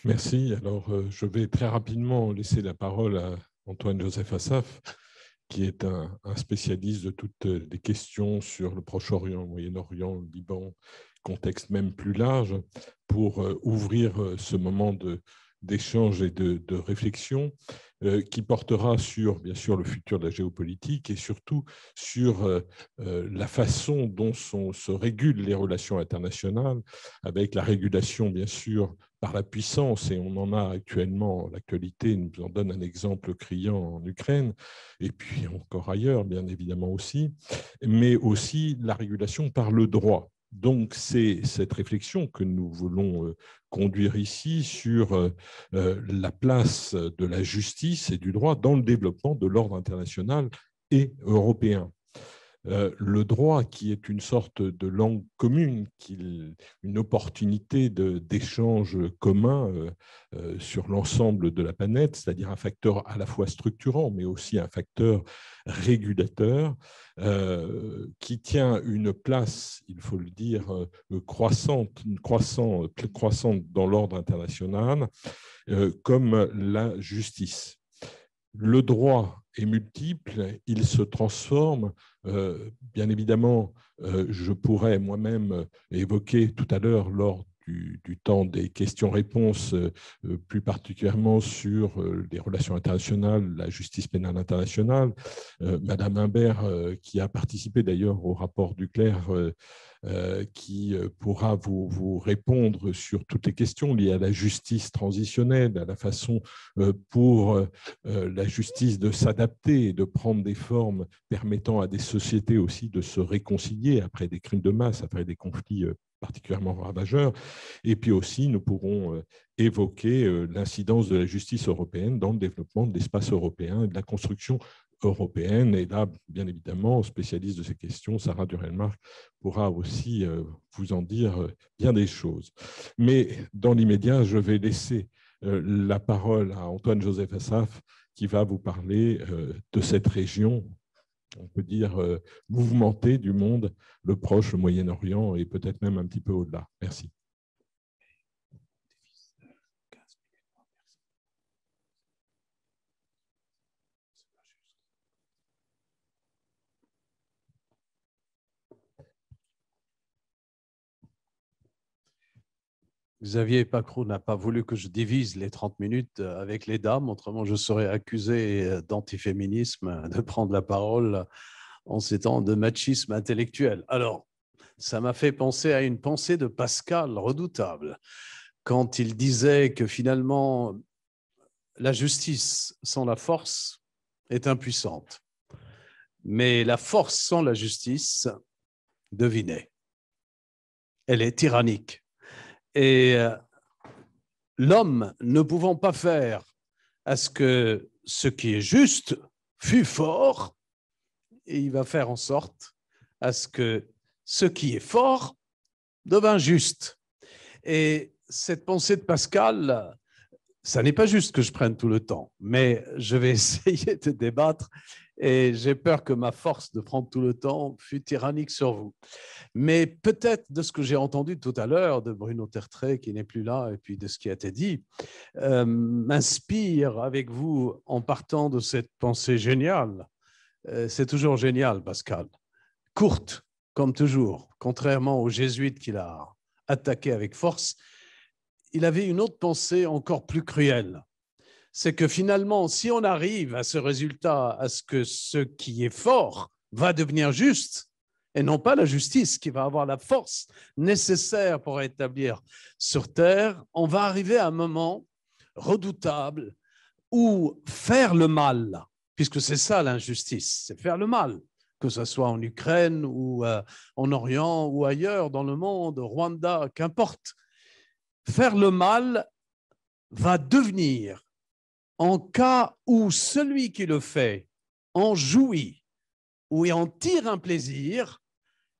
Merci. Alors, je vais très rapidement laisser la parole à Antoine-Joseph Assaf, qui est un spécialiste de toutes les questions sur le Proche-Orient, le Moyen-Orient, le Liban, contexte même plus large, pour ouvrir ce moment d'échange et de réflexion qui portera sur, bien sûr, le futur de la géopolitique et surtout sur la façon dont se régulent les relations internationales, avec la régulation, bien sûr, par la puissance, et on en a actuellement, l'actualité nous en donne un exemple criant en Ukraine, et puis encore ailleurs, bien évidemment aussi, mais aussi la régulation par le droit. Donc, c'est cette réflexion que nous voulons conduire ici sur la place de la justice et du droit dans le développement de l'ordre international et européen. Le droit, qui est une sorte de langue commune, une opportunité d'échange commun sur l'ensemble de la planète, c'est-à-dire un facteur à la fois structurant, mais aussi un facteur régulateur, qui tient une place, il faut le dire, croissante dans l'ordre international, comme la justice. Le droit est multiple, il se transforme. Bien évidemment, je pourrais moi-même évoquer tout à l'heure, lors du temps des questions-réponses, plus particulièrement sur les relations internationales, la justice pénale internationale. Madame Imbert, qui a participé d'ailleurs au rapport Duclerc, qui pourra vous répondre sur toutes les questions liées à la justice transitionnelle, à la façon pour la justice de s'adapter et de prendre des formes permettant à des sociétés aussi de se réconcilier après des crimes de masse, après des conflits particulièrement ravageurs. Et puis aussi, nous pourrons évoquer l'incidence de la justice européenne dans le développement de l'espace européen et de la construction européenne. Et là, bien évidemment, spécialiste de ces questions, Sarah Durelmark pourra aussi vous en dire bien des choses. Mais dans l'immédiat, je vais laisser la parole à Antoine-Joseph Assaf, qui va vous parler de cette région, on peut dire, mouvementée du monde, le Proche, le Moyen-Orient et peut-être même un petit peu au-delà. Merci. Xavier Pacrou n'a pas voulu que je divise les 30 minutes avec les dames, autrement je serais accusé d'antiféminisme, de prendre la parole en ces temps de machisme intellectuel. Alors, ça m'a fait penser à une pensée de Pascal redoutable, quand il disait que finalement, la justice sans la force est impuissante, mais la force sans la justice, devinez, elle est tyrannique. Et l'homme ne pouvant pas faire à ce que ce qui est juste fût fort, et il va faire en sorte à ce que ce qui est fort devint juste. Et cette pensée de Pascal, ça n'est pas juste que je prenne tout le temps, mais je vais essayer de débattre et j'ai peur que ma force de prendre tout le temps fût tyrannique sur vous. Mais peut-être de ce que j'ai entendu tout à l'heure de Bruno Tertrais, qui n'est plus là, et puis de ce qui a été dit, m'inspire avec vous en partant de cette pensée géniale. C'est toujours génial, Pascal. Courte, comme toujours, contrairement aux jésuites qu'il a attaqués avec force. Il avait une autre pensée encore plus cruelle. C'est que finalement, si on arrive à ce résultat, à ce que ce qui est fort va devenir juste, et non pas la justice qui va avoir la force nécessaire pour établir sur terre, on va arriver à un moment redoutable où faire le mal, puisque c'est ça l'injustice, c'est faire le mal, que ce soit en Ukraine ou en Orient ou ailleurs dans le monde, Rwanda, qu'importe. Faire le mal va devenir, en cas où celui qui le fait en jouit ou en tire un plaisir,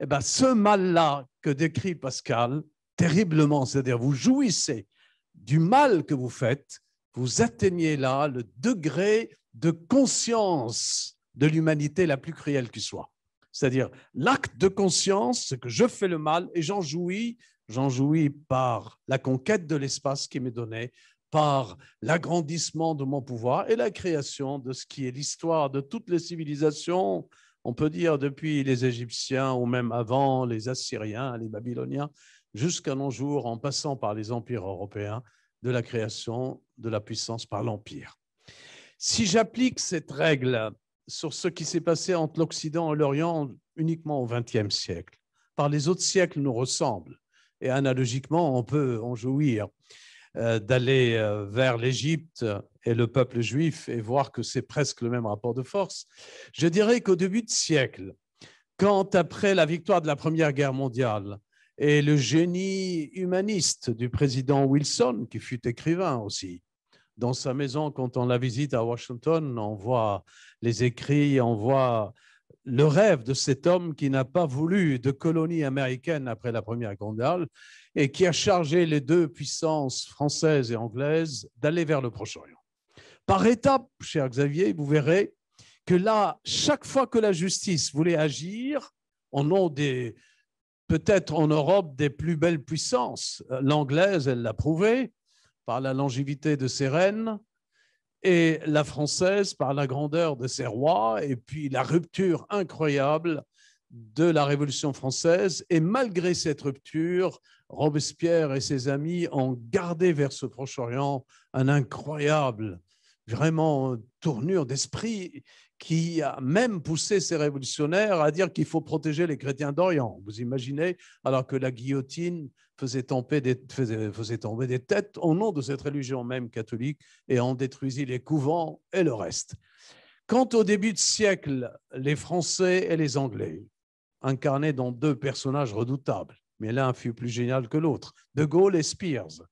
eh bien, ce mal-là que décrit Pascal, terriblement, c'est-à-dire vous jouissez du mal que vous faites, vous atteignez là le degré de conscience de l'humanité la plus cruelle qui soit. C'est-à-dire l'acte de conscience, c'est que je fais le mal et j'en jouis par la conquête de l'espace qui m'est donné, par l'agrandissement de mon pouvoir et la création de ce qui est l'histoire de toutes les civilisations, on peut dire depuis les Égyptiens ou même avant les Assyriens, les Babyloniens, jusqu'à nos jours, en passant par les empires européens, de la création de la puissance par l'Empire. Si j'applique cette règle sur ce qui s'est passé entre l'Occident et l'Orient uniquement au XXe siècle, par les autres siècles nous ressemblent, et analogiquement, on peut en jouir d'aller vers l'Égypte et le peuple juif et voir que c'est presque le même rapport de force. Je dirais qu'au début de siècle, quand après la victoire de la Première Guerre mondiale et le génie humaniste du président Wilson, qui fut écrivain aussi, dans sa maison, quand on la visite à Washington, on voit les écrits, on voit le rêve de cet homme qui n'a pas voulu de colonie américaine après la Première Guerre mondiale et qui a chargé les deux puissances françaises et anglaises d'aller vers le Proche-Orient. Par étapes, cher Xavier, vous verrez que là, chaque fois que la justice voulait agir, au nom des, peut-être en Europe, des plus belles puissances, l'anglaise, elle l'a prouvé par la longévité de ses reines, et la française par la grandeur de ses rois, et puis la rupture incroyable de la Révolution française. Et malgré cette rupture, Robespierre et ses amis ont gardé vers ce Proche-Orient un incroyable, vraiment, tournure d'esprit qui a même poussé ces révolutionnaires à dire qu'il faut protéger les chrétiens d'Orient. Vous imaginez, alors que la guillotine faisait tomber des têtes au nom de cette religion même catholique, et on détruisit les couvents et le reste. Quant au début de siècle, les Français et les Anglais, incarnés dans deux personnages redoutables, mais l'un fut plus génial que l'autre, De Gaulle et Spears,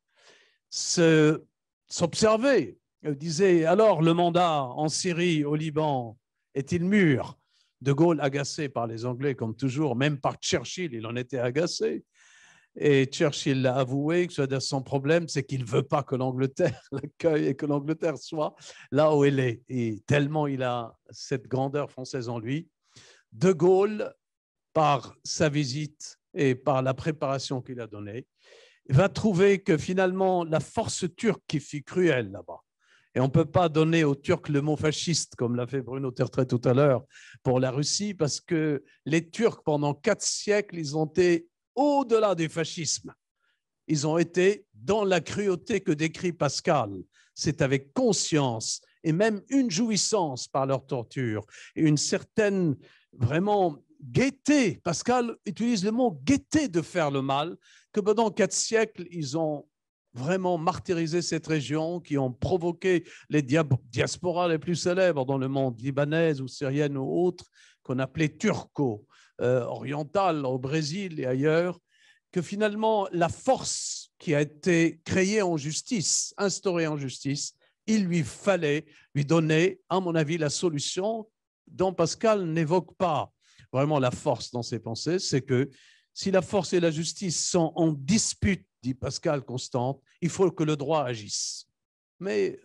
s'observaient, disaient, alors le mandat en Syrie, au Liban, est-il mûr? De Gaulle, agacé par les Anglais comme toujours, même par Churchill, il en était agacé. Et Churchill l'a avoué, que son problème, c'est qu'il ne veut pas que l'Angleterre l'accueille et que l'Angleterre soit là où elle est. Et tellement il a cette grandeur française en lui, De Gaulle, par sa visite et par la préparation qu'il a donnée, va trouver que finalement la force turque qui fut cruelle là-bas, et on ne peut pas donner aux Turcs le mot fasciste, comme l'a fait Bruno Tertrais tout à l'heure pour la Russie, parce que les Turcs, pendant 4 siècles, ils ont été au-delà du fascisme. Ils ont été dans la cruauté que décrit Pascal. C'est avec conscience et même une jouissance par leur torture et une certaine, vraiment, gaieté. Pascal utilise le mot gaieté de faire le mal, que pendant 4 siècles, ils ont vraiment martyrisé cette région, qui ont provoqué les diasporas les plus célèbres dans le monde, libanaise ou syrienne ou autre, qu'on appelait turco-orientale au Brésil et ailleurs, que finalement la force qui a été créée en justice, instaurée en justice, il lui fallait lui donner, à mon avis, la solution dont Pascal n'évoque pas vraiment la force dans ses pensées, c'est que si la force et la justice sont en dispute, dit Pascal constante, il faut que le droit agisse. Mais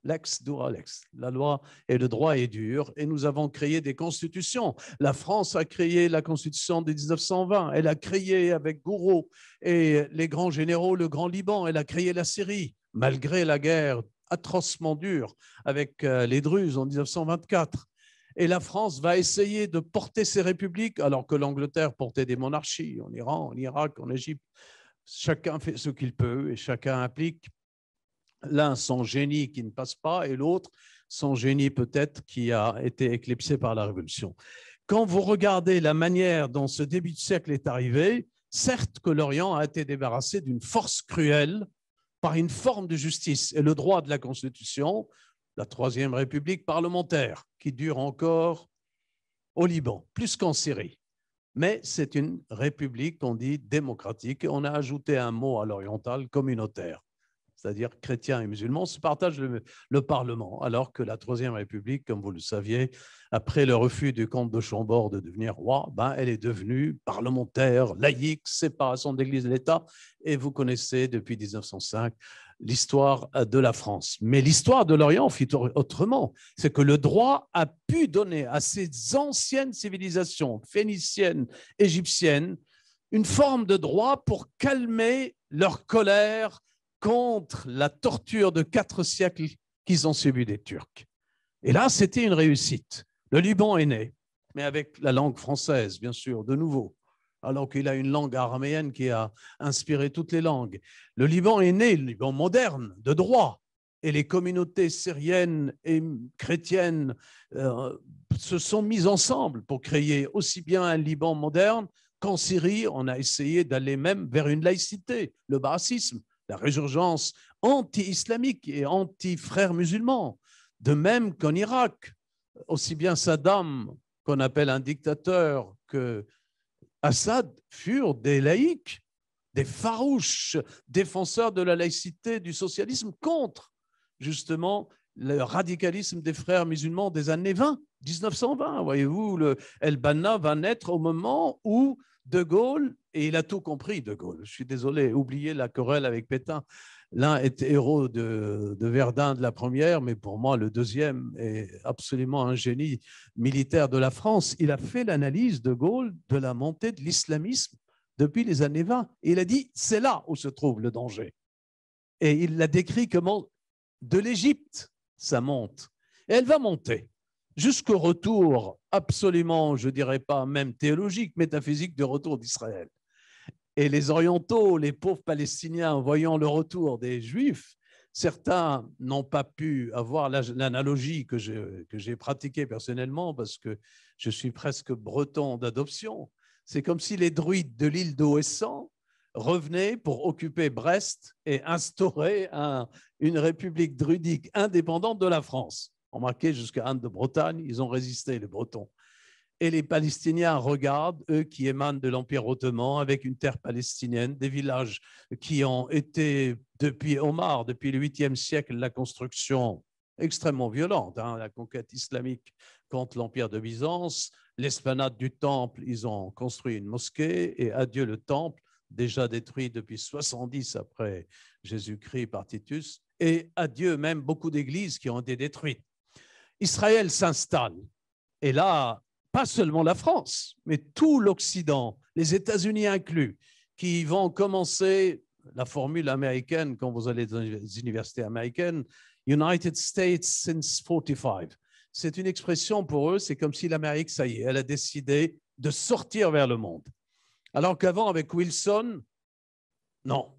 lex dura lex, la loi et le droit est dur, et nous avons créé des constitutions. La France a créé la constitution de 1920, elle a créé avec Gouraud et les grands généraux le Grand Liban, elle a créé la Syrie, malgré la guerre atrocement dure avec les Druzes en 1924. Et la France va essayer de porter ses républiques, alors que l'Angleterre portait des monarchies en Iran, en Irak, en Égypte. Chacun fait ce qu'il peut et chacun applique. L'un son génie qui ne passe pas et l'autre son génie peut-être qui a été éclipsé par la Révolution. Quand vous regardez la manière dont ce début de siècle est arrivé, certes que l'Orient a été débarrassé d'une force cruelle par une forme de justice et le droit de la Constitution, la Troisième République parlementaire, qui dure encore au Liban, plus qu'en Syrie. Mais c'est une république, on dit, démocratique. Et on a ajouté un mot à l'oriental, communautaire, c'est-à-dire chrétiens et musulmans se partagent le Parlement, alors que la Troisième République, comme vous le saviez, après le refus du comte de Chambord de devenir roi, elle est devenue parlementaire, laïque, séparation de l'Église et de l'État, et vous connaissez depuis 1905 l'histoire de la France. Mais l'histoire de l'Orient fit autrement. C'est que le droit a pu donner à ces anciennes civilisations phéniciennes, égyptiennes, une forme de droit pour calmer leur colère contre la torture de 4 siècles qu'ils ont subie des Turcs. Et là, c'était une réussite. Le Liban est né, mais avec la langue française, bien sûr, de nouveau, alors qu'il a une langue araméenne qui a inspiré toutes les langues. Le Liban est né, le Liban moderne, de droit, et les communautés syriennes et chrétiennes se sont mises ensemble pour créer aussi bien un Liban moderne qu'en Syrie, on a essayé d'aller même vers une laïcité, le baasisme, la résurgence anti-islamique et anti-frères musulmans. De même qu'en Irak, aussi bien Saddam, qu'on appelle un dictateur, que Assad furent des laïcs, des farouches défenseurs de la laïcité, du socialisme contre justement le radicalisme des frères musulmans des années 20, 1920. Voyez-vous, le El-Banna va naître au moment où De Gaulle, et il a tout compris, De Gaulle, je suis désolé, oubliez la querelle avec Pétain. L'un est héros de Verdun de la première, mais pour moi, le deuxième est absolument un génie militaire de la France. Il a fait l'analyse, De Gaulle, de la montée de l'islamisme depuis les années 20. Et il a dit, c'est là où se trouve le danger. Et il l'a décrit comment de l'Égypte, ça monte. Et elle va monter jusqu'au retour absolument, je ne dirais pas même théologique, métaphysique du retour d'Israël. Et les orientaux, les pauvres Palestiniens, voyant le retour des Juifs, certains n'ont pas pu avoir l'analogie que j'ai pratiquée personnellement parce que je suis presque breton d'adoption. C'est comme si les druides de l'île d'Ouessant revenaient pour occuper Brest et instaurer une république druidique indépendante de la France. Remarquez, jusqu'à Anne de Bretagne, ils ont résisté, les Bretons. Et les Palestiniens regardent, eux qui émanent de l'Empire ottoman, avec une terre palestinienne, des villages qui ont été, depuis Omar, depuis le 8e siècle, la construction extrêmement violente, la conquête islamique contre l'Empire de Byzance, l'esplanade du Temple, ils ont construit une mosquée, et adieu le Temple, déjà détruit depuis 70 après Jésus-Christ par Titus, et adieu même beaucoup d'églises qui ont été détruites. Israël s'installe, et là, pas seulement la France, mais tout l'Occident, les États-Unis inclus, qui vont commencer la formule américaine quand vous allez dans les universités américaines, United States since 45. C'est une expression pour eux, c'est comme si l'Amérique, ça y est, elle a décidé de sortir vers le monde. Alors qu'avant, avec Wilson, non,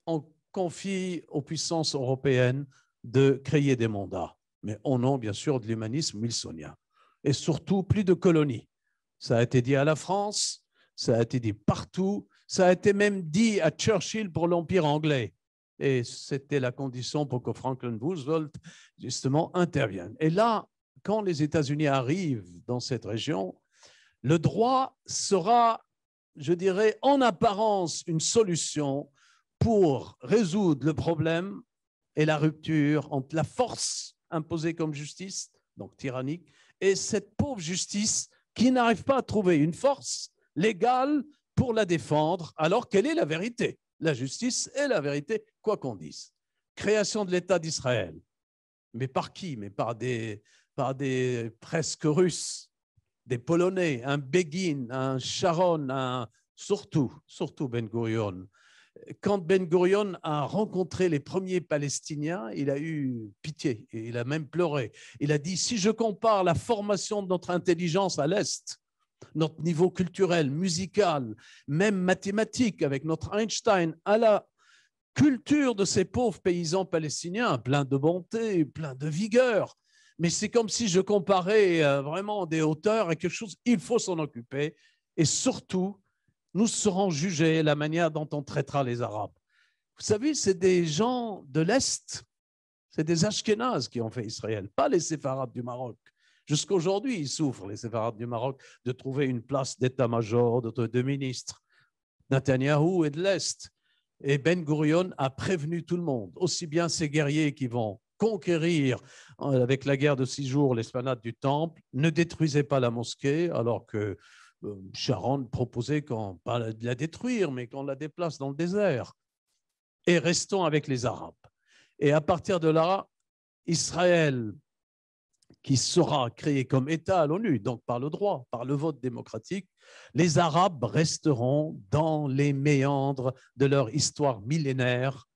on confie aux puissances européennes de créer des mandats, mais au nom, bien sûr, de l'humanisme wilsonien. Et surtout, plus de colonies. Ça a été dit à la France, ça a été dit partout, ça a été même dit à Churchill pour l'Empire anglais. Et c'était la condition pour que Franklin Roosevelt, justement, intervienne. Et là, quand les États-Unis arrivent dans cette région, le droit sera, je dirais, en apparence, une solution pour résoudre le problème et la rupture entre la force imposée comme justice, donc tyrannique, et cette pauvre justice qui n'arrive pas à trouver une force légale pour la défendre, alors qu'elle est la vérité. La justice est la vérité, quoi qu'on dise. Création de l'État d'Israël. Mais par qui? Mais par des presque Russes, des Polonais, un Begin, un Sharon, surtout Ben Gurion. Quand Ben Gurion a rencontré les premiers Palestiniens, il a eu pitié et il a même pleuré. Il a dit, si je compare la formation de notre intelligence à l'Est, notre niveau culturel, musical, même mathématique avec notre Einstein, à la culture de ces pauvres paysans palestiniens, plein de bonté, plein de vigueur, mais c'est comme si je comparais vraiment des hauteurs à quelque chose, il faut s'en occuper et surtout, nous serons jugés la manière dont on traitera les Arabes. Vous savez, c'est des gens de l'Est, c'est des Ashkénazes qui ont fait Israël, pas les Séfarades du Maroc. Jusqu'à aujourd'hui, ils souffrent, les Séfarades du Maroc, de trouver une place d'état-major, de ministre. Netanyahou est de l'Est. Et Ben Gurion a prévenu tout le monde, aussi bien ces guerriers qui vont conquérir avec la guerre de 6 jours l'esplanade du Temple, ne détruisez pas la mosquée, alors que Sharon proposait pas de la détruire, mais qu'on la déplace dans le désert. Et restons avec les Arabes. Et à partir de là, Israël, qui sera créé comme État à l'ONU, donc par le droit, par le vote démocratique, les Arabes resteront dans les méandres de leur histoire millénaire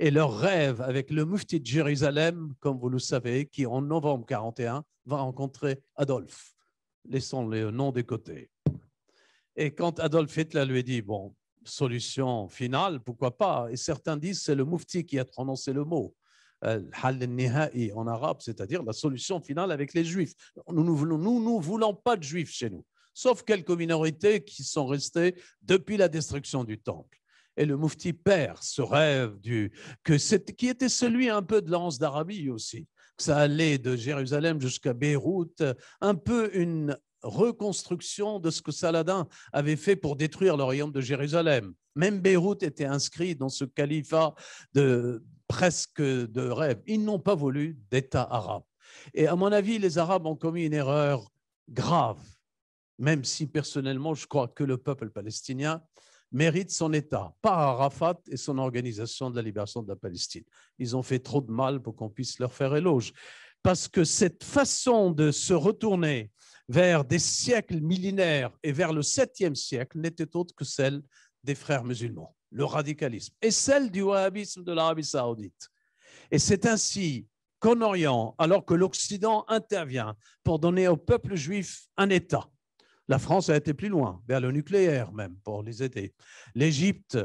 Et leur rêve avec le mufti de Jérusalem, comme vous le savez, qui en novembre 1941 va rencontrer Adolphe. Laissons le nom de côté. Et quand Adolf Hitler lui dit, bon, solution finale, pourquoi pas? Et certains disent c'est le mufti qui a prononcé le mot. Hal al-Nihai en arabe, c'est-à-dire la solution finale avec les Juifs. Nous ne voulons pas de Juifs chez nous, sauf quelques minorités qui sont restées depuis la destruction du Temple. Et le mufti perd ce rêve qui était celui un peu de l'Anse d'Arabie aussi. Ça allait de Jérusalem jusqu'à Beyrouth, un peu une reconstruction de ce que Saladin avait fait pour détruire le royaume de Jérusalem. Même Beyrouth était inscrit dans ce califat presque de rêve. Ils n'ont pas voulu d'État arabe. Et à mon avis, les Arabes ont commis une erreur grave, même si personnellement, je crois que le peuple palestinien mérite son État, pas Arafat et son organisation de la libération de la Palestine. Ils ont fait trop de mal pour qu'on puisse leur faire éloge. Parce que cette façon de se retourner vers des siècles millénaires et vers le 7e siècle n'était autre que celle des frères musulmans, le radicalisme, et celle du wahhabisme de l'Arabie saoudite. Et c'est ainsi qu'en Orient, alors que l'Occident intervient pour donner au peuple juif un État, la France a été plus loin, vers le nucléaire même, pour les aider. L'Égypte,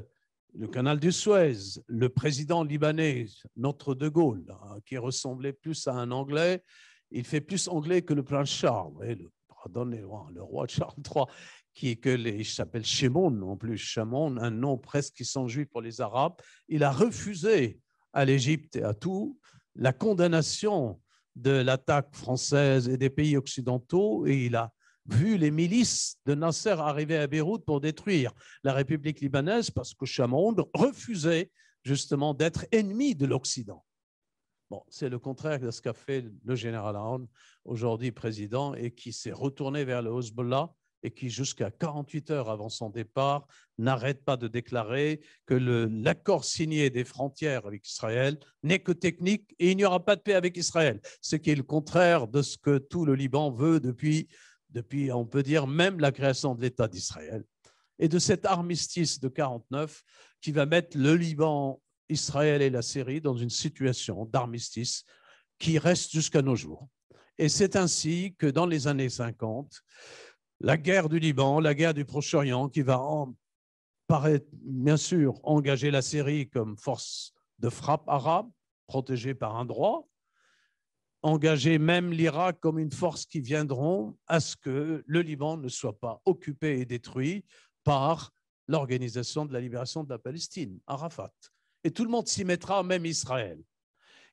le canal du Suez, le président libanais, notre De Gaulle, qui ressemblait plus à un Anglais, il fait plus anglais que le prince Charles, le roi Charles III, il s'appelle Shimon en plus, Shimon, un nom presque qui sont juif pour les Arabes. Il a refusé à l'Égypte et à tout la condamnation de l'attaque française et des pays occidentaux, et il a vu les milices de Nasser arriver à Beyrouth pour détruire la République libanaise parce que Shimon refusait justement d'être ennemi de l'Occident. Bon, c'est le contraire de ce qu'a fait le général Aoun, aujourd'hui président, et qui s'est retourné vers le Hezbollah et qui, jusqu'à 48 heures avant son départ, n'arrête pas de déclarer que l'accord signé des frontières avec Israël n'est que technique et il n'y aura pas de paix avec Israël, ce qui est le contraire de ce que tout le Liban veut depuis, on peut dire, même la création de l'État d'Israël. Et de cet armistice de 1949 qui va mettre le Liban, Israël et la Syrie dans une situation d'armistice qui reste jusqu'à nos jours. Et c'est ainsi que dans les années 50, la guerre du Liban, la guerre du Proche-Orient, qui va bien sûr engager la Syrie comme force de frappe arabe, protégée par un droit, engager même l'Irak comme une force qui viendront à ce que le Liban ne soit pas occupé et détruit par l'Organisation de la libération de la Palestine, Arafat. Et tout le monde s'y mettra, même Israël.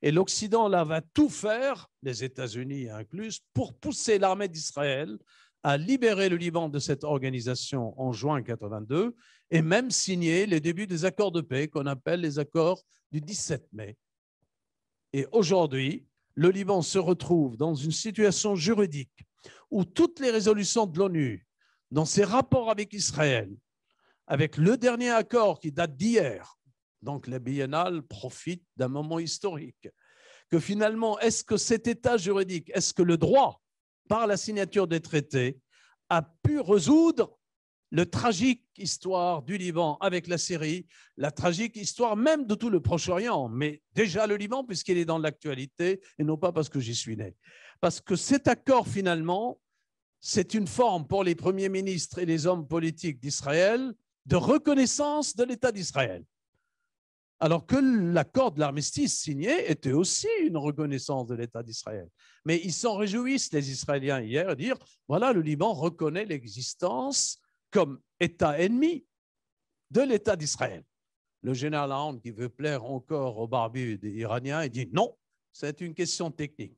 Et l'Occident, là, va tout faire, les États-Unis inclus, pour pousser l'armée d'Israël à libérer le Liban de cette organisation en juin 1982 et même signer les débuts des accords de paix qu'on appelle les accords du 17 mai. Et aujourd'hui, le Liban se retrouve dans une situation juridique où toutes les résolutions de l'ONU, dans ses rapports avec Israël, avec le dernier accord qui date d'hier, donc la biennale profite d'un moment historique, que finalement, est-ce que cet état juridique, est-ce que le droit, par la signature des traités, a pu résoudre la tragique histoire du Liban avec la Syrie, la tragique histoire même de tout le Proche-Orient, mais déjà le Liban, puisqu'il est dans l'actualité, et non pas parce que j'y suis né. Parce que cet accord, finalement, c'est une forme pour les premiers ministres et les hommes politiques d'Israël de reconnaissance de l'État d'Israël. Alors que l'accord de l'armistice signé était aussi une reconnaissance de l'État d'Israël. Mais ils s'en réjouissent, les Israéliens, hier, à dire, voilà, le Liban reconnaît l'existence comme État ennemi de l'État d'Israël. Le général Aoun, qui veut plaire encore aux barbus iraniens, il dit non, c'est une question technique.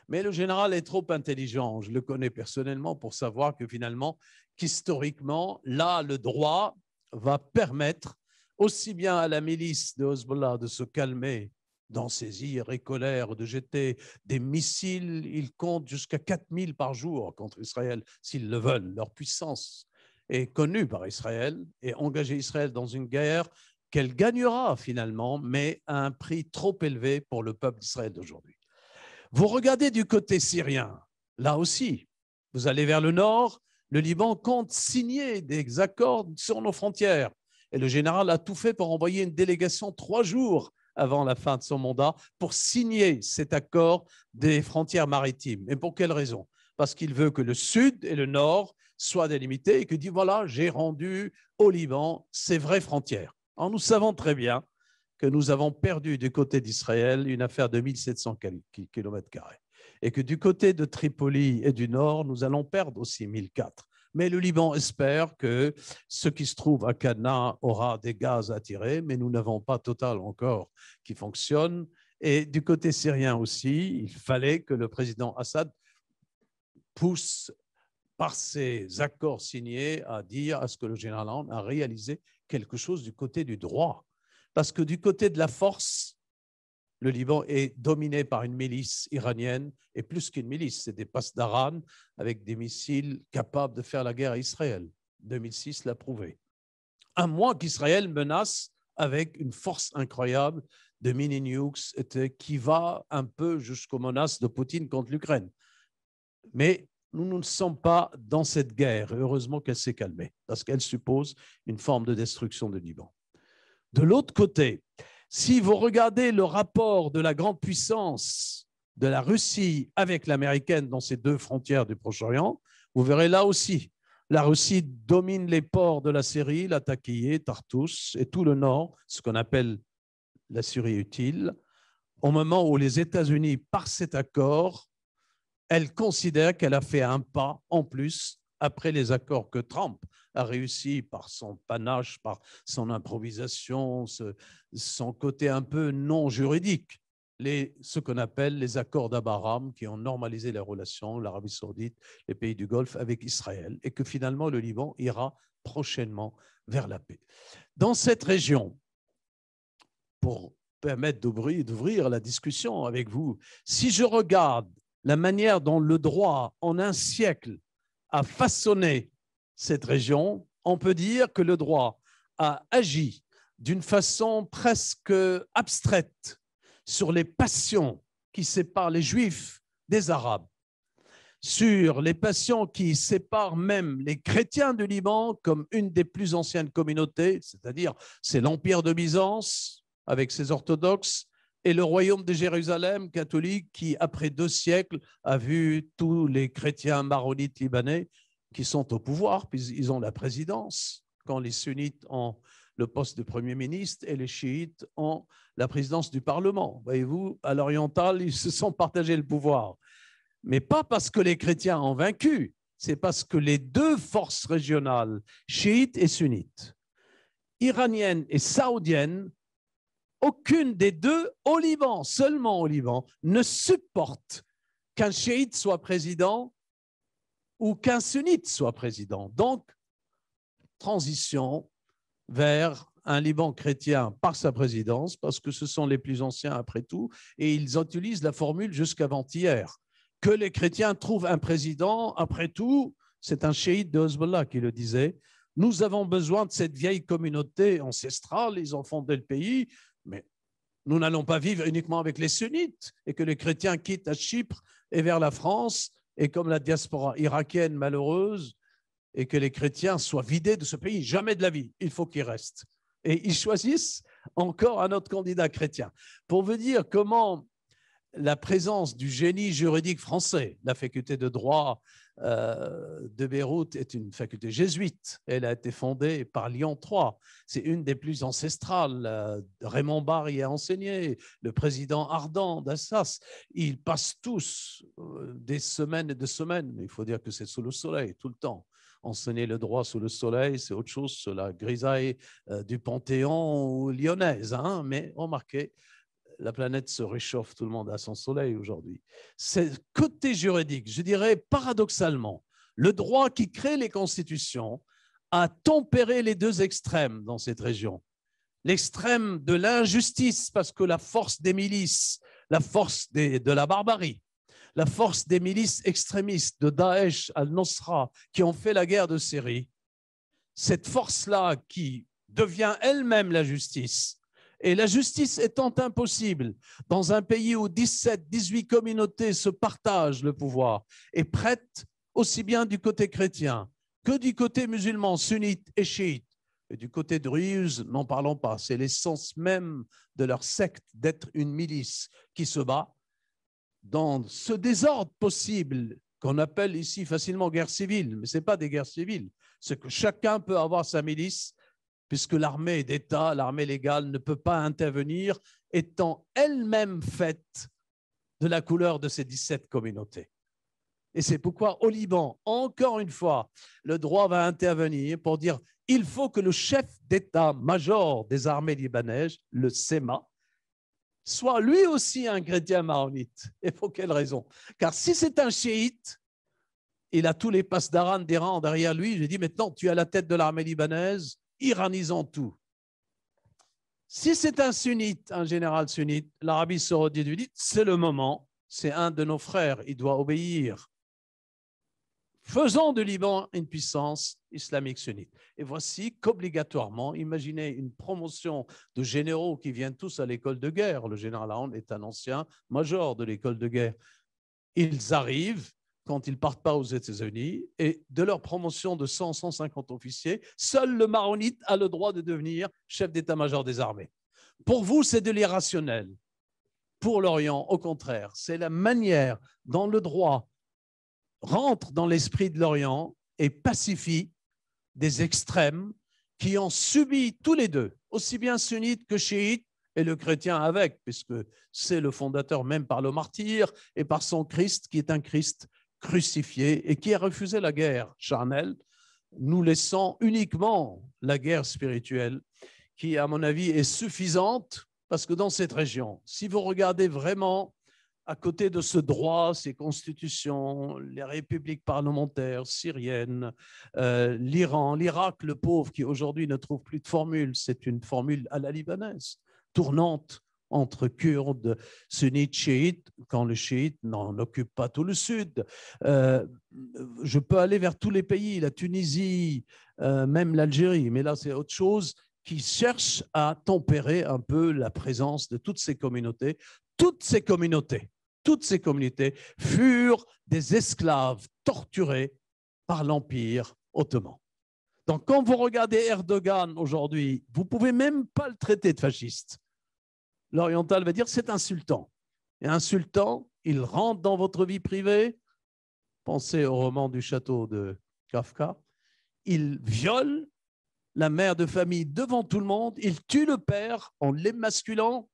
Mais le général est trop intelligent, je le connais personnellement, pour savoir que finalement, qu'historiquement, là, le droit va permettre aussi bien à la milice de Hezbollah de se calmer dans ses ires et colères, de jeter des missiles. Ils comptent jusqu'à 4000 par jour contre Israël, s'ils le veulent. Leur puissance est connue par Israël et engager Israël dans une guerre qu'elle gagnera finalement, mais à un prix trop élevé pour le peuple d'Israël d'aujourd'hui. Vous regardez du côté syrien, là aussi, vous allez vers le nord, le Liban compte signer des accords sur nos frontières. Et le général a tout fait pour envoyer une délégation 3 jours avant la fin de son mandat pour signer cet accord des frontières maritimes. Et pour quelle raison? Parce qu'il veut que le sud et le nord soient délimités et qu'il dit voilà, j'ai rendu au Liban ses vraies frontières. Alors nous savons très bien que nous avons perdu du côté d'Israël une affaire de 1700 km² et que du côté de Tripoli et du nord, nous allons perdre aussi 1004. Mais le Liban espère que ce qui se trouve à Cana aura des gaz à tirer, mais nous n'avons pas Total encore qui fonctionne. Et du côté syrien aussi, il fallait que le président Assad pousse par ses accords signés à dire à ce que le général Hamd a réalisé quelque chose du côté du droit. Parce que du côté de la force, le Liban est dominé par une milice iranienne, et plus qu'une milice, c'est des pasdaran avec des missiles capables de faire la guerre à Israël. 2006 l'a prouvé. À moins qu'Israël menace avec une force incroyable de mini-nukes qui va un peu jusqu'aux menaces de Poutine contre l'Ukraine. Mais nous ne sommes pas dans cette guerre. Heureusement qu'elle s'est calmée, parce qu'elle suppose une forme de destruction du Liban. De l'autre côté, si vous regardez le rapport de la grande puissance de la Russie avec l'américaine dans ces deux frontières du Proche-Orient, vous verrez là aussi, la Russie domine les ports de la Syrie, la Taqiye, Tartous et tout le nord, ce qu'on appelle la Syrie utile, au moment où les États-Unis, par cet accord, elle considère qu'elle a fait un pas en plus après les accords que Trump a réussi par son panache, par son improvisation, son côté un peu non juridique, ce qu'on appelle les accords d'Abraham qui ont normalisé les relations, l'Arabie saoudite, les pays du Golfe avec Israël, et que finalement le Liban ira prochainement vers la paix. Dans cette région, pour permettre d'ouvrir la discussion avec vous, si je regarde la manière dont le droit, en un siècle, a façonné cette région, on peut dire que le droit a agi d'une façon presque abstraite sur les passions qui séparent les Juifs des Arabes, sur les passions qui séparent même les chrétiens du Liban comme une des plus anciennes communautés, c'est-à-dire c'est l'Empire de Byzance avec ses orthodoxes, et le royaume de Jérusalem catholique qui, après 2 siècles, a vu tous les chrétiens maronites libanais qui sont au pouvoir, puis ils ont la présidence, quand les sunnites ont le poste de Premier ministre et les chiites ont la présidence du Parlement. Voyez-vous, à l'oriental, ils se sont partagés le pouvoir. Mais pas parce que les chrétiens ont vaincu, c'est parce que les deux forces régionales, chiites et sunnites, iraniennes et saoudiennes, aucune des deux au Liban, seulement au Liban, ne supporte qu'un chiite soit président ou qu'un sunnite soit président. Donc, transition vers un Liban chrétien par sa présidence, parce que ce sont les plus anciens après tout, et ils utilisent la formule jusqu'avant-hier. Que les chrétiens trouvent un président, après tout, c'est un chiite de Hezbollah qui le disait, nous avons besoin de cette vieille communauté ancestrale, ils ont fondé le pays, mais nous n'allons pas vivre uniquement avec les sunnites et que les chrétiens quittent à Chypre et vers la France, et comme la diaspora irakienne malheureuse, et que les chrétiens soient vidés de ce pays. Jamais de la vie, il faut qu'ils restent. Et ils choisissent encore un autre candidat chrétien. Pour vous dire comment la présence du génie juridique français, la faculté de droit de Beyrouth est une faculté jésuite. Elle a été fondée par Lyon III. C'est une des plus ancestrales. Raymond Barre y a enseigné, le président Ardent d'Assas. Ils passent tous des semaines et des semaines. Il faut dire que c'est sous le soleil tout le temps. Enseigner le droit sous le soleil, c'est autre chose, c'est la grisaille du Panthéon lyonnaise. Hein, mais remarquez, la planète se réchauffe, tout le monde a son soleil aujourd'hui. C'est côté juridique, je dirais paradoxalement, le droit qui crée les constitutions a tempéré les deux extrêmes dans cette région. L'extrême de l'injustice, parce que la force des milices, la force de la barbarie, la force des milices extrémistes de Daesh, al-Nusra, qui ont fait la guerre de Syrie, cette force-là qui devient elle-même la justice, et la justice étant impossible dans un pays où 17, 18 communautés se partagent le pouvoir et prêtent aussi bien du côté chrétien que du côté musulman, sunnite et chiite, Et du côté de Ruse, n'en parlons pas. C'est l'essence même de leur secte d'être une milice qui se bat dans ce désordre possible qu'on appelle ici facilement guerre civile. Mais ce n'est pas des guerres civiles. C'est que chacun peut avoir sa milice, puisque l'armée d'État, l'armée légale, ne peut pas intervenir, étant elle-même faite de la couleur de ces 17 communautés. Et c'est pourquoi au Liban, encore une fois, le droit va intervenir pour dire il faut que le chef d'état-major des armées libanaises, le SEMA, soit lui aussi un chrétien maronite. Et pour quelle raison? Car si c'est un chiite, il a tous les pasdaran d'Iran derrière lui. J'ai dit maintenant, tu es à la tête de l'armée libanaise, iranisons tout. Si c'est un sunnite, un général sunnite, l'Arabie saoudite lui dit c'est le moment, c'est un de nos frères, il doit obéir. Faisons du Liban une puissance islamique sunnite. Et voici qu'obligatoirement, imaginez une promotion de généraux qui viennent tous à l'école de guerre. Le général Aoun est un ancien major de l'école de guerre. Ils arrivent quand ils ne partent pas aux États-Unis et de leur promotion de 100-150 officiers, seul le maronite a le droit de devenir chef d'état-major des armées. Pour vous, c'est de l'irrationnel. Pour l'Orient, au contraire, c'est la manière dont le droit rentre dans l'esprit de l'Orient et pacifie des extrêmes qui ont subi tous les deux, aussi bien sunnites que chiites, et le chrétien avec, puisque c'est le fondateur même par le martyr et par son Christ, qui est un Christ crucifié et qui a refusé la guerre charnelle, nous laissant uniquement la guerre spirituelle, qui, à mon avis, est suffisante, parce que dans cette région, si vous regardez vraiment à côté de ce droit, ces constitutions, les républiques parlementaires syriennes, l'Iran, l'Irak, le pauvre qui aujourd'hui ne trouve plus de formule, c'est une formule à la libanaise, tournante entre Kurdes, sunnites, chiites, quand le chiite n'en occupe pas tout le sud. Je peux aller vers tous les pays, la Tunisie, même l'Algérie, mais là c'est autre chose, qui cherche à tempérer un peu la présence de toutes ces communautés. Toutes ces communautés furent des esclaves torturés par l'Empire ottoman. Donc, quand vous regardez Erdogan aujourd'hui, vous ne pouvez même pas le traiter de fasciste. L'oriental va dire c'est insultant. Et insultant, il rentre dans votre vie privée. Pensez au roman du château de Kafka. Il viole la mère de famille devant tout le monde. Il tue le père en l'émasculant.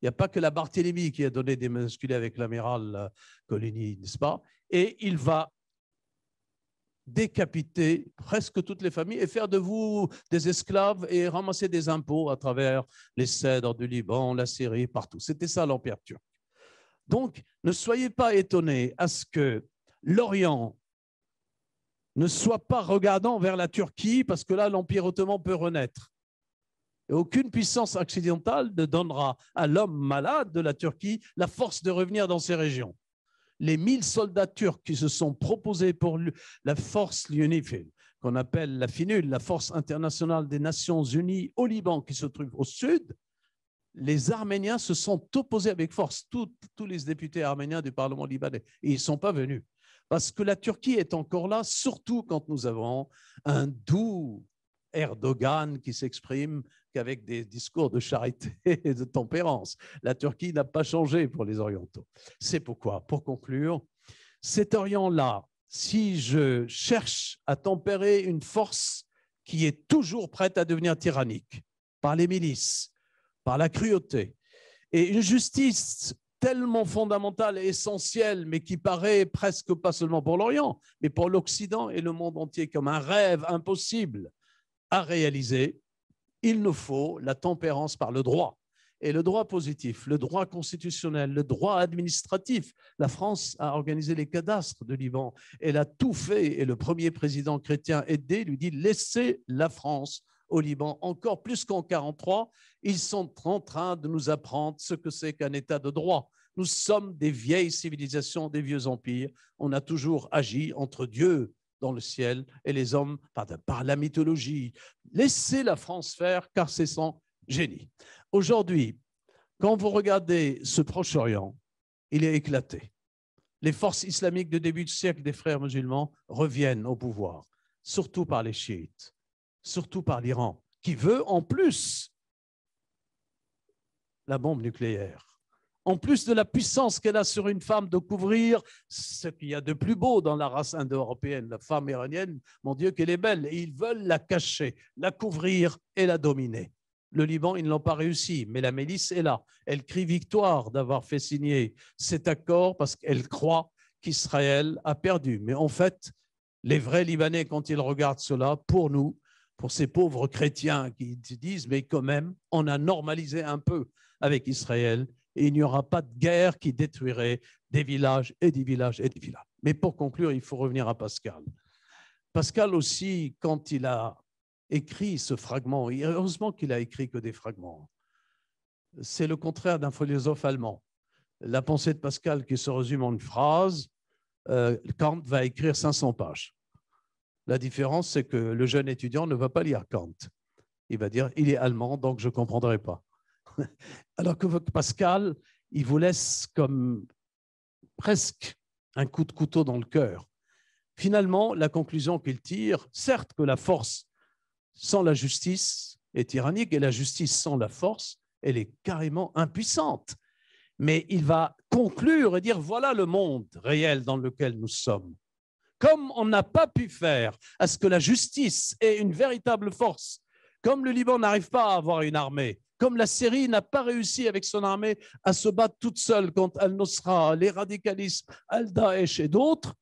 Il n'y a pas que la Barthélemy qui a donné des masculés avec l'amiral Coligny, n'est-ce pas? Et il va décapiter presque toutes les familles et faire de vous des esclaves et ramasser des impôts à travers les cèdres du Liban, la Syrie, partout. C'était ça l'Empire turc. Donc, ne soyez pas étonnés à ce que l'Orient ne soit pas regardant vers la Turquie, parce que là, l'Empire ottoman peut renaître. Et aucune puissance occidentale ne donnera à l'homme malade de la Turquie la force de revenir dans ces régions. Les 1000 soldats turcs qui se sont proposés pour la force UNIFIL, qu'on appelle la FINUL, la force internationale des Nations Unies au Liban, qui se trouve au sud, les Arméniens se sont opposés avec force, tous les députés arméniens du Parlement libanais, et ils ne sont pas venus. Parce que la Turquie est encore là, surtout quand nous avons un doux Erdogan qui s'exprime qu'avec des discours de charité et de tempérance. La Turquie n'a pas changé pour les Orientaux. C'est pourquoi, pour conclure, cet Orient-là, si je cherche à tempérer une force qui est toujours prête à devenir tyrannique, par les milices, par la cruauté, et une justice tellement fondamentale et essentielle, mais qui paraît presque pas seulement pour l'Orient, mais pour l'Occident et le monde entier comme un rêve impossible à réaliser, il nous faut la tempérance par le droit. Et le droit positif, le droit constitutionnel, le droit administratif. La France a organisé les cadastres de Liban. Elle a tout fait. Et le premier président chrétien aidé lui dit « Laissez la France au Liban, encore plus qu'en 1943. Ils sont en train de nous apprendre ce que c'est qu'un état de droit. Nous sommes des vieilles civilisations, des vieux empires. On a toujours agi entre Dieu dans le ciel et les hommes par la mythologie. Laissez la France faire, car c'est son génie. » Aujourd'hui, quand vous regardez ce Proche-Orient, il est éclaté. Les forces islamiques de début de siècle des frères musulmans reviennent au pouvoir, surtout par les chiites, surtout par l'Iran, qui veut en plus la bombe nucléaire. En plus de la puissance qu'elle a sur une femme de couvrir ce qu'il y a de plus beau dans la race indo-européenne, la femme iranienne, mon Dieu, qu'elle est belle. Et ils veulent la cacher, la couvrir et la dominer. Le Liban, ils ne l'ont pas réussi, mais la milice est là. Elle crie victoire d'avoir fait signer cet accord parce qu'elle croit qu'Israël a perdu. Mais en fait, les vrais Libanais, quand ils regardent cela, pour nous, pour ces pauvres chrétiens qui disent, mais quand même, on a normalisé un peu avec Israël, et il n'y aura pas de guerre qui détruirait des villages et des villages et des villages. Mais pour conclure, il faut revenir à Pascal. Pascal aussi, quand il a écrit ce fragment, et heureusement qu'il a écrit que des fragments, c'est le contraire d'un philosophe allemand. La pensée de Pascal qui se résume en une phrase, Kant va écrire 500 pages. La différence, c'est que le jeune étudiant ne va pas lire Kant. Il va dire, il est allemand, donc je ne comprendrai pas. Alors que Pascal, il vous laisse comme presque un coup de couteau dans le cœur. Finalement, la conclusion qu'il tire, certes que la force sans la justice est tyrannique et la justice sans la force, elle est carrément impuissante. Mais il va conclure et dire, voilà le monde réel dans lequel nous sommes. Comme on n'a pas pu faire à ce que la justice ait une véritable force, comme le Liban n'arrive pas à avoir une armée, comme la Syrie n'a pas réussi avec son armée à se battre toute seule contre Al-Nusra, les radicalismes, Al-Daesh et d'autres,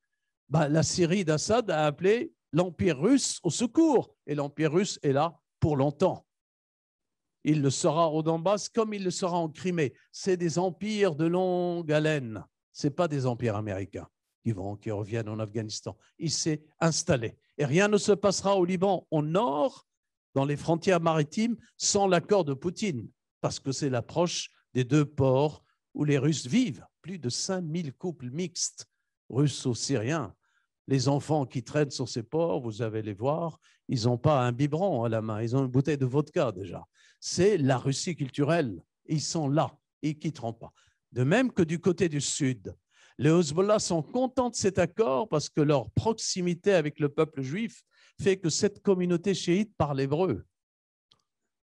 la Syrie d'Assad a appelé l'Empire russe au secours. Et l'Empire russe est là pour longtemps. Il le sera au Donbass comme il le sera en Crimée. C'est des empires de longue haleine. Ce n'est pas des empires américains qui reviennent en Afghanistan. Il s'est installé. Et rien ne se passera au Liban, au nord, dans les frontières maritimes, sans l'accord de Poutine, parce que c'est l'approche des deux ports où les Russes vivent. Plus de 5000 couples mixtes russo-syriens. Les enfants qui traînent sur ces ports, vous allez les voir, ils n'ont pas un biberon à la main, ils ont une bouteille de vodka déjà. C'est la Russie culturelle. Ils sont là, ils ne quitteront pas. De même que du côté du sud, les Hezbollah sont contents de cet accord parce que leur proximité avec le peuple juif fait que cette communauté chiite parle hébreu,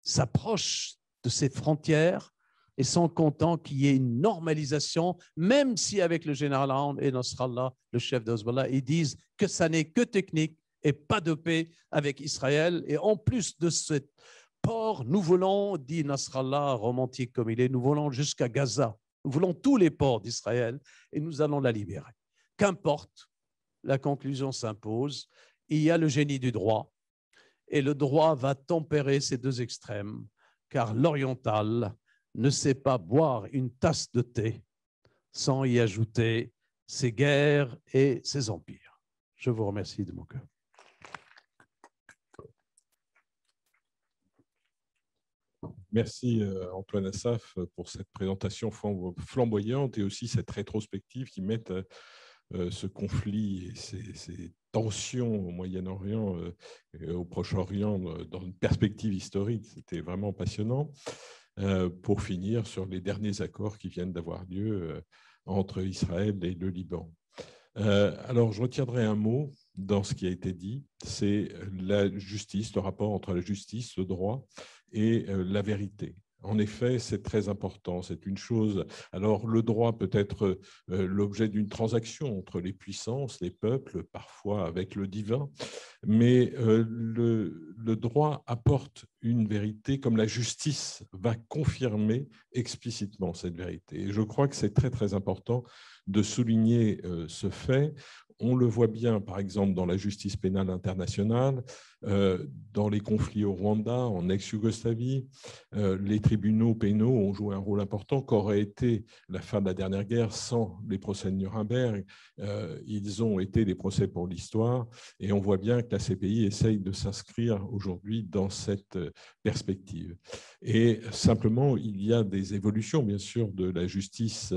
s'approche de ces frontières et sont contents qu'il y ait une normalisation, même si avec le général Aoun et Nasrallah, le chef de Hezbollah, ils disent que ça n'est que technique et pas de paix avec Israël. Et en plus de ce port, nous voulons, dit Nasrallah, romantique comme il est, nous voulons jusqu'à Gaza. Nous voulons tous les ports d'Israël et nous allons la libérer. Qu'importe, la conclusion s'impose. Il y a le génie du droit et le droit va tempérer ces deux extrêmes, car l'oriental ne sait pas boire une tasse de thé sans y ajouter ses guerres et ses empires. Je vous remercie de mon cœur. Merci Antoine Assaf pour cette présentation flamboyante et aussi cette rétrospective qui met ce conflit et ces tensions au Moyen-Orient et au Proche-Orient dans une perspective historique. C'était vraiment passionnant. Pour finir sur les derniers accords qui viennent d'avoir lieu entre Israël et le Liban. Alors, je retiendrai un mot dans ce qui a été dit, c'est la justice, le rapport entre la justice, le droit et la vérité. En effet, c'est très important, c'est une chose. Alors, le droit peut être l'objet d'une transaction entre les puissances, les peuples, parfois avec le divin, mais le droit apporte une vérité comme la justice va confirmer explicitement cette vérité. Et je crois que c'est très, très important de souligner ce fait. On le voit bien, par exemple, dans la justice pénale internationale, dans les conflits au Rwanda, en ex-Yougoslavie. Les tribunaux pénaux ont joué un rôle important qu'aurait été la fin de la dernière guerre sans les procès de Nuremberg. Ils ont été des procès pour l'histoire et on voit bien que la CPI essaye de s'inscrire aujourd'hui dans cette perspective. Et simplement, il y a des évolutions, bien sûr, de la justice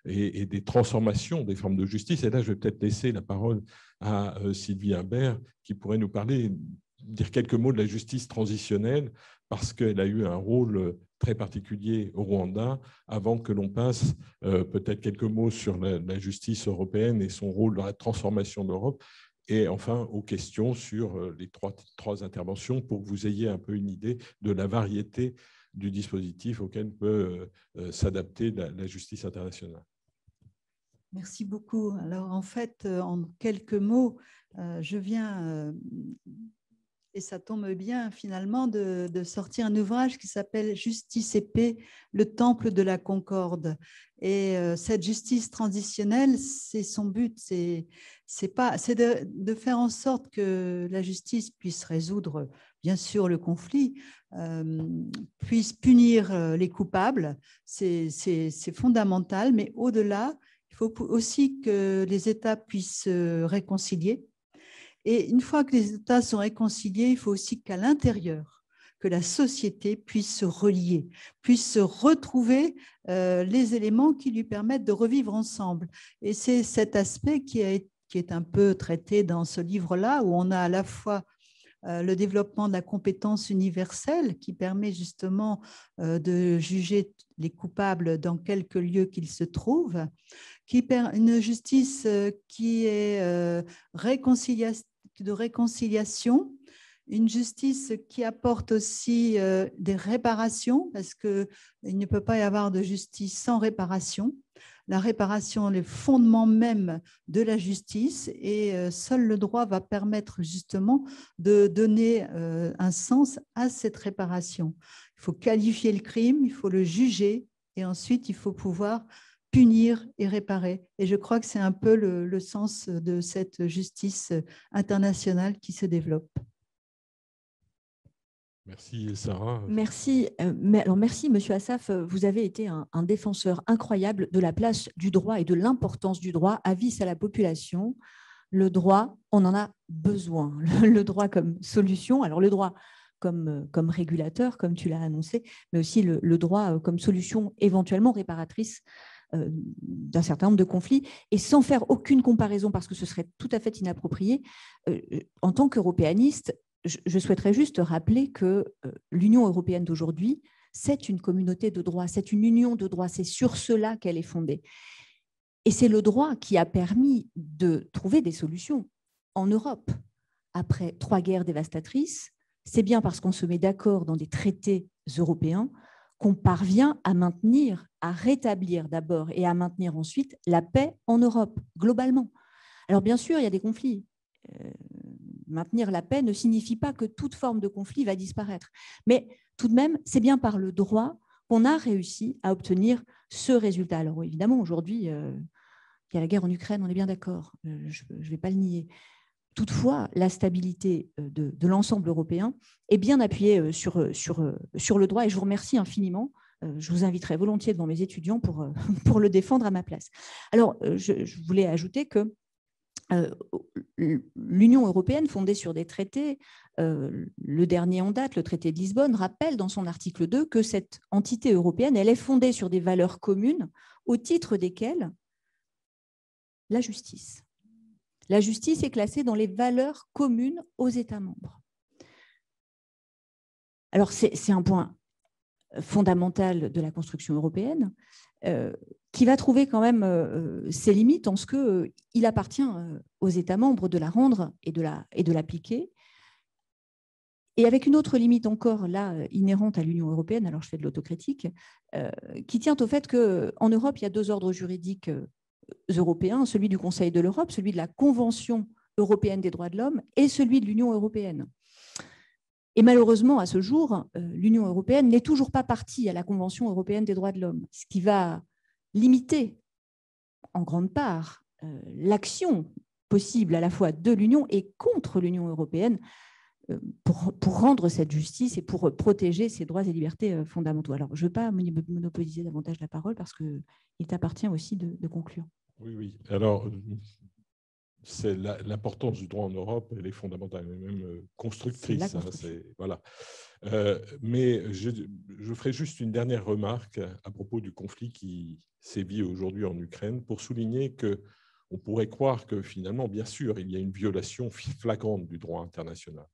et des transformations des formes de justice. Et là, je vais peut-être laisser la parole à Sylvie Imbert, qui pourrait nous parler, dire quelques mots de la justice transitionnelle, parce qu'elle a eu un rôle très particulier au Rwanda, avant que l'on passe peut-être quelques mots sur la justice européenne et son rôle dans la transformation de l'Europe, et enfin aux questions sur les trois interventions pour que vous ayez un peu une idée de la variété du dispositif auquel peut s'adapter la justice internationale. Merci beaucoup. Alors, en fait, en quelques mots, je viens, et ça tombe bien finalement, de sortir un ouvrage qui s'appelle « Justice et paix, le temple de la concorde ». Et cette justice transitionnelle, c'est son but, c'est de faire en sorte que la justice puisse résoudre, bien sûr, le conflit, puisse punir les coupables, c'est fondamental, mais au-delà, il faut aussi que les États puissent se réconcilier. Et une fois que les États sont réconciliés, il faut aussi qu'à l'intérieur, que la société puisse se relier, puisse se retrouver les éléments qui lui permettent de revivre ensemble. Et c'est cet aspect qui est un peu traité dans ce livre-là, où on a à la fois le développement de la compétence universelle qui permet justement de juger les coupables dans quelque lieu qu'ils se trouvent, une justice qui est de réconciliation, une justice qui apporte aussi des réparations, parce qu'il ne peut pas y avoir de justice sans réparation. La réparation est le fondement même de la justice et seul le droit va permettre justement de donner un sens à cette réparation. Il faut qualifier le crime, il faut le juger et ensuite il faut pouvoir punir et réparer. Et je crois que c'est un peu le sens de cette justice internationale qui se développe. Merci, Sarah. Merci. Alors merci, Monsieur Assaf. Vous avez été un défenseur incroyable de la place du droit et de l'importance du droit à vis à la population. Le droit, on en a besoin. Le droit comme solution, alors le droit comme régulateur, comme tu l'as annoncé, mais aussi le droit comme solution éventuellement réparatrice d'un certain nombre de conflits, et sans faire aucune comparaison, parce que ce serait tout à fait inapproprié. En tant qu'européaniste, je souhaiterais juste rappeler que l'Union européenne d'aujourd'hui, c'est une communauté de droit, c'est une union de droit, c'est sur cela qu'elle est fondée. Et c'est le droit qui a permis de trouver des solutions en Europe. Après 3 guerres dévastatrices, c'est bien parce qu'on se met d'accord dans des traités européens qu'on parvient à maintenir, à rétablir d'abord et à maintenir ensuite la paix en Europe, globalement. Alors bien sûr, il y a des conflits. Maintenir la paix ne signifie pas que toute forme de conflit va disparaître. Mais tout de même, c'est bien par le droit qu'on a réussi à obtenir ce résultat. Alors évidemment, aujourd'hui, il y a la guerre en Ukraine, on est bien d'accord, je ne vais pas le nier. Toutefois, la stabilité de l'ensemble européen est bien appuyée sur le droit, et je vous remercie infiniment. Je vous inviterai volontiers devant mes étudiants pour le défendre à ma place. Alors, je voulais ajouter que l'Union européenne, fondée sur des traités, le dernier en date, le traité de Lisbonne, rappelle dans son article 2 que cette entité européenne, elle est fondée sur des valeurs communes au titre desquelles la justice est classée dans les valeurs communes aux États membres. Alors, c'est un point fondamental de la construction européenne qui va trouver quand même ses limites en ce qu'il appartient aux États membres de la rendre et de l'appliquer. Et avec une autre limite encore là inhérente à l'Union européenne, alors je fais de l'autocritique, qui tient au fait qu'en Europe, il y a 2 ordres juridiques européens, celui du Conseil de l'Europe, celui de la Convention européenne des droits de l'homme et celui de l'Union européenne. Et malheureusement, à ce jour, l'Union européenne n'est toujours pas partie à la Convention européenne des droits de l'homme, ce qui va limiter en grande part l'action possible à la fois de l'Union et contre l'Union européenne pour rendre cette justice et pour protéger ses droits et libertés fondamentaux. Alors, je ne veux pas monopoliser davantage la parole parce qu'il t'appartient aussi de conclure. Oui. Alors, c'est l'importance du droit en Europe, elle est fondamentale, elle est même constructrice. Voilà. Mais je ferai juste une dernière remarque à propos du conflit qui sévit aujourd'hui en Ukraine pour souligner qu'on pourrait croire que finalement, bien sûr, il y a une violation flagrante du droit international.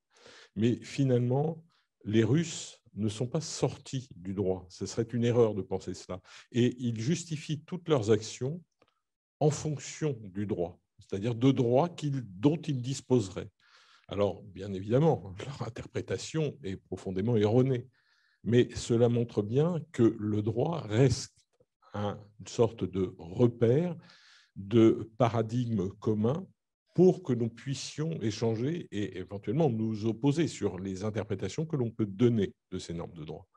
Mais finalement, les Russes ne sont pas sortis du droit. Ce serait une erreur de penser cela. Et ils justifient toutes leurs actions en fonction du droit. c'est-à-dire de droits dont ils disposeraient. Alors, bien évidemment, leur interprétation est profondément erronée, mais cela montre bien que le droit reste une sorte de repère, de paradigme commun pour que nous puissions échanger et éventuellement nous opposer sur les interprétations que l'on peut donner de ces normes de droit.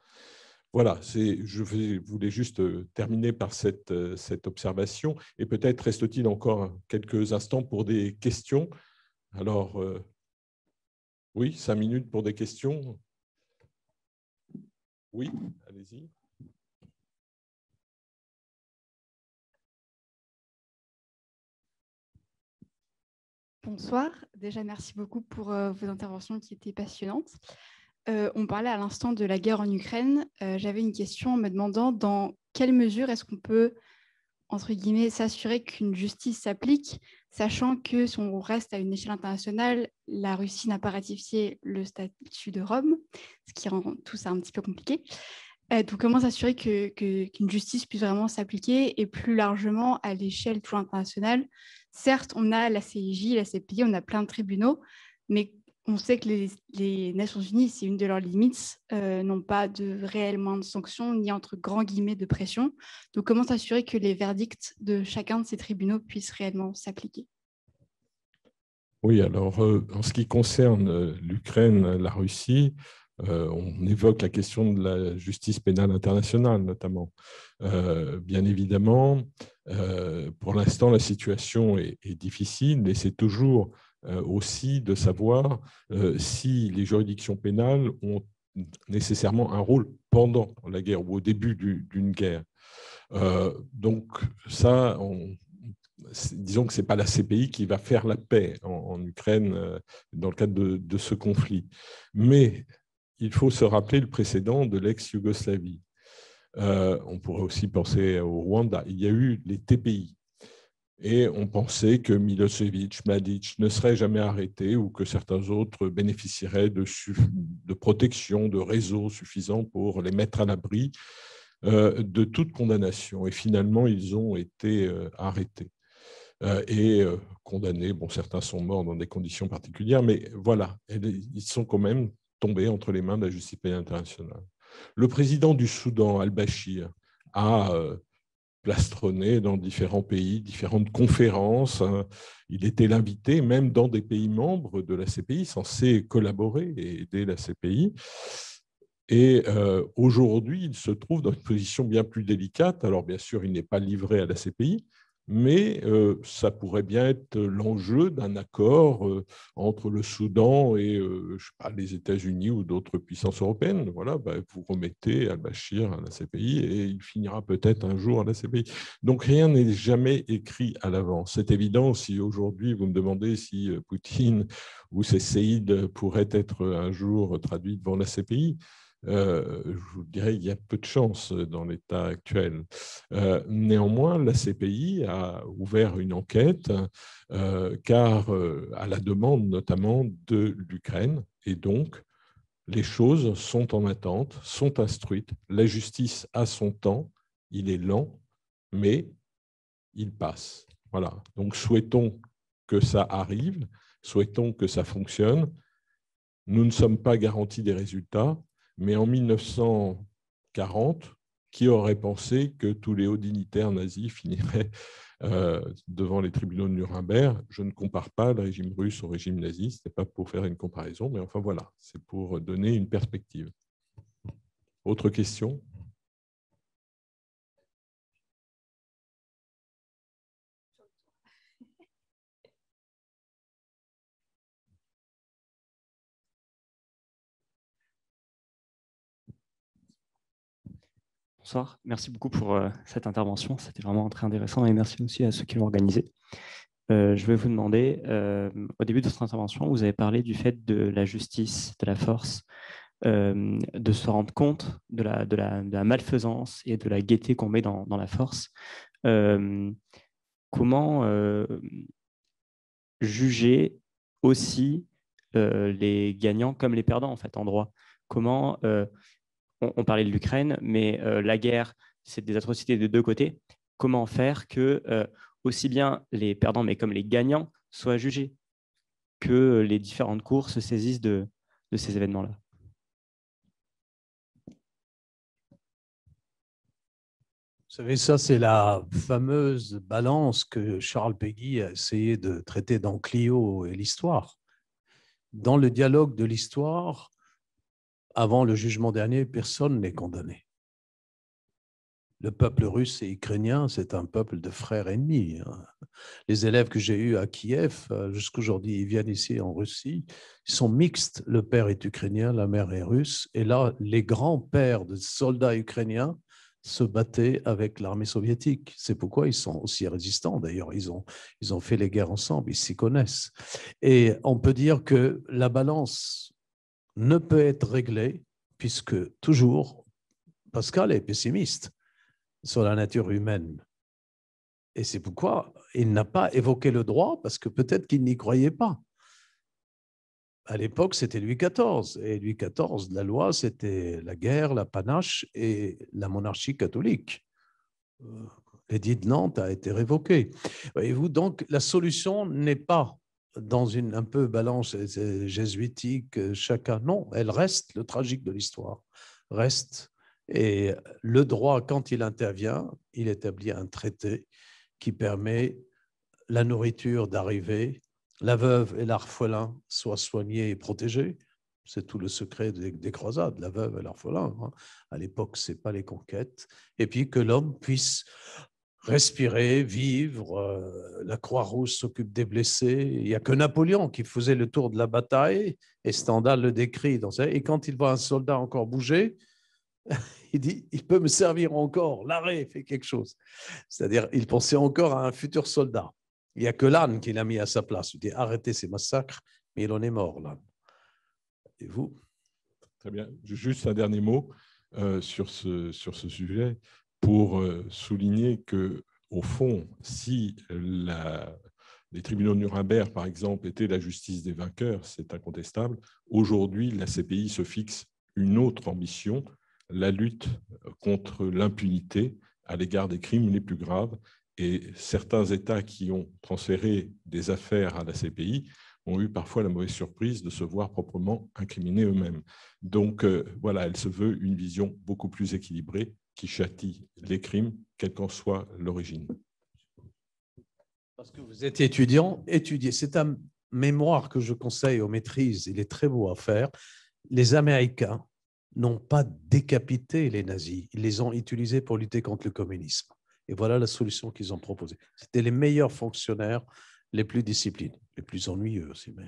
Voilà, je voulais juste terminer par cette observation et peut-être reste-t-il encore quelques instants pour des questions. Alors, oui, 5 minutes pour des questions. Oui, allez-y. Bonsoir. Déjà, merci beaucoup pour vos interventions qui étaient passionnantes. On parlait à l'instant de la guerre en Ukraine. J'avais une question en me demandant dans quelle mesure est-ce qu'on peut, entre guillemets, s'assurer qu'une justice s'applique, sachant que si on reste à une échelle internationale, la Russie n'a pas ratifié le statut de Rome, ce qui rend tout ça un petit peu compliqué. Donc, comment s'assurer qu'une justice puisse vraiment s'appliquer et plus largement à l'échelle toujours internationale? Certes, on a la CIJ, la CPI, on a plein de tribunaux, mais on sait que les Nations Unies, c'est une de leurs limites, n'ont pas de réellement de sanctions ni entre grands guillemets de pression. Donc, comment s'assurer que les verdicts de chacun de ces tribunaux puissent réellement s'appliquer? Oui, alors en ce qui concerne l'Ukraine, la Russie, on évoque la question de la justice pénale internationale notamment. Bien évidemment, pour l'instant, la situation est difficile, mais c'est toujours aussi de savoir si les juridictions pénales ont nécessairement un rôle pendant la guerre ou au début d'une guerre. Donc ça, disons que ce n'est pas la CPI qui va faire la paix en Ukraine dans le cadre de ce conflit. Mais il faut se rappeler le précédent de l'ex-Yougoslavie. On pourrait aussi penser au Rwanda. Il y a eu les TPI. Et on pensait que Milosevic, Mladic ne seraient jamais arrêtés ou que certains autres bénéficieraient de protection, de réseaux suffisants pour les mettre à l'abri de toute condamnation. Et finalement, ils ont été arrêtés et condamnés. Bon, certains sont morts dans des conditions particulières, mais voilà, ils sont quand même tombés entre les mains de la justice pénale internationale. Le président du Soudan, al-Bashir, a plastronné dans différents pays, différentes conférences. Il était l'invité, même dans des pays membres de la CPI, censés collaborer et aider la CPI. Et aujourd'hui, il se trouve dans une position bien plus délicate. Alors, bien sûr, il n'est pas livré à la CPI, mais ça pourrait bien être l'enjeu d'un accord entre le Soudan et je sais pas, les États-Unis ou d'autres puissances européennes. Voilà, vous remettez al-Bashir à la CPI et il finira peut-être un jour à la CPI. Donc rien n'est jamais écrit à l'avance. C'est évident, si aujourd'hui vous me demandez si Poutine ou ses séides pourraient être un jour traduits devant la CPI, je vous dirais qu'il y a peu de chance dans l'état actuel. Néanmoins, la CPI a ouvert une enquête car à la demande notamment de l'Ukraine, et donc les choses sont en attente, sont instruites. La justice a son temps, il est lent, mais il passe. Voilà. Donc souhaitons que ça arrive, souhaitons que ça fonctionne. Nous ne sommes pas garantis des résultats, mais en 1940, qui aurait pensé que tous les hauts dignitaires nazis finiraient devant les tribunaux de Nuremberg? Je ne compare pas le régime russe au régime nazi, ce n'est pas pour faire une comparaison, mais enfin voilà, c'est pour donner une perspective. Autre question? Bonsoir, merci beaucoup pour cette intervention, c'était vraiment très intéressant et merci aussi à ceux qui l'ont organisé. Je vais vous demander, au début de votre intervention, vous avez parlé du fait de la justice, de la force, de se rendre compte de la malfaisance et de la gaieté qu'on met dans la force. Comment juger aussi les gagnants comme les perdants en fait, en droit? Comment on parlait de l'Ukraine, mais la guerre, c'est des atrocités de deux côtés. Comment faire que, aussi bien les perdants, mais comme les gagnants, soient jugés, que les différentes cours se saisissent de ces événements-là. Vous savez, ça, c'est la fameuse balance que Charles Péguy a essayé de traiter dans Clio et l'histoire. Dans le dialogue de l'histoire, avant le jugement dernier, personne n'est condamné. Le peuple russe et ukrainien, c'est un peuple de frères ennemis. Les élèves que j'ai eus à Kiev, jusqu'aujourd'hui, ils viennent ici en Russie, ils sont mixtes. Le père est ukrainien, la mère est russe. Et là, les grands-pères de soldats ukrainiens se battaient avec l'armée soviétique. C'est pourquoi ils sont aussi résistants. D'ailleurs, ils ont fait les guerres ensemble, ils s'y connaissent. Et on peut dire que la balance ne peut être réglée, puisque toujours, Pascal est pessimiste sur la nature humaine. Et c'est pourquoi il n'a pas évoqué le droit, parce que peut-être qu'il n'y croyait pas. À l'époque, c'était Louis XIV. Et Louis XIV, la loi, c'était la guerre, la panache et la monarchie catholique. L'édit de Nantes a été révoqué. Voyez-vous, donc la solution n'est pas dans une un peu balance jésuitique, chacun. Non, elle reste, le tragique de l'histoire reste. Et le droit, quand il intervient, il établit un traité qui permet la nourriture d'arriver, la veuve et l'orphelin soient soignés et protégés. C'est tout le secret des croisades, la veuve et l'orphelin. À l'époque, ce n'est pas les conquêtes. Et puis que l'homme puisse respirer, vivre. La Croix-Rouge s'occupe des blessés. Il n'y a que Napoléon qui faisait le tour de la bataille, et Stendhal le décrit. Et quand il voit un soldat encore bouger, il dit, il peut me servir encore, l'arrêt fait quelque chose. C'est-à-dire, il pensait encore à un futur soldat. Il n'y a que l'âne qu'il a mis à sa place. Il dit, arrêtez ces massacres, mais il en est mort, l'âne. Et vous? Très bien. Juste un dernier mot sur ce sujet pour souligner que, au fond, si les tribunaux de Nuremberg, par exemple, étaient la justice des vainqueurs, c'est incontestable. Aujourd'hui, la CPI se fixe une autre ambition, la lutte contre l'impunité à l'égard des crimes les plus graves. Et certains États qui ont transféré des affaires à la CPI ont eu parfois la mauvaise surprise de se voir proprement incriminés eux-mêmes. Donc voilà, elle se veut une vision beaucoup plus équilibrée qui châtie les crimes, quelle qu'en soit l'origine. Parce que vous êtes étudiant, étudiez. C'est un mémoire que je conseille aux maîtrises, il est très beau à faire. Les Américains n'ont pas décapité les nazis, ils les ont utilisés pour lutter contre le communisme. Et voilà la solution qu'ils ont proposée. C'était les meilleurs fonctionnaires, les plus disciplinés, les plus ennuyeux aussi. Mais...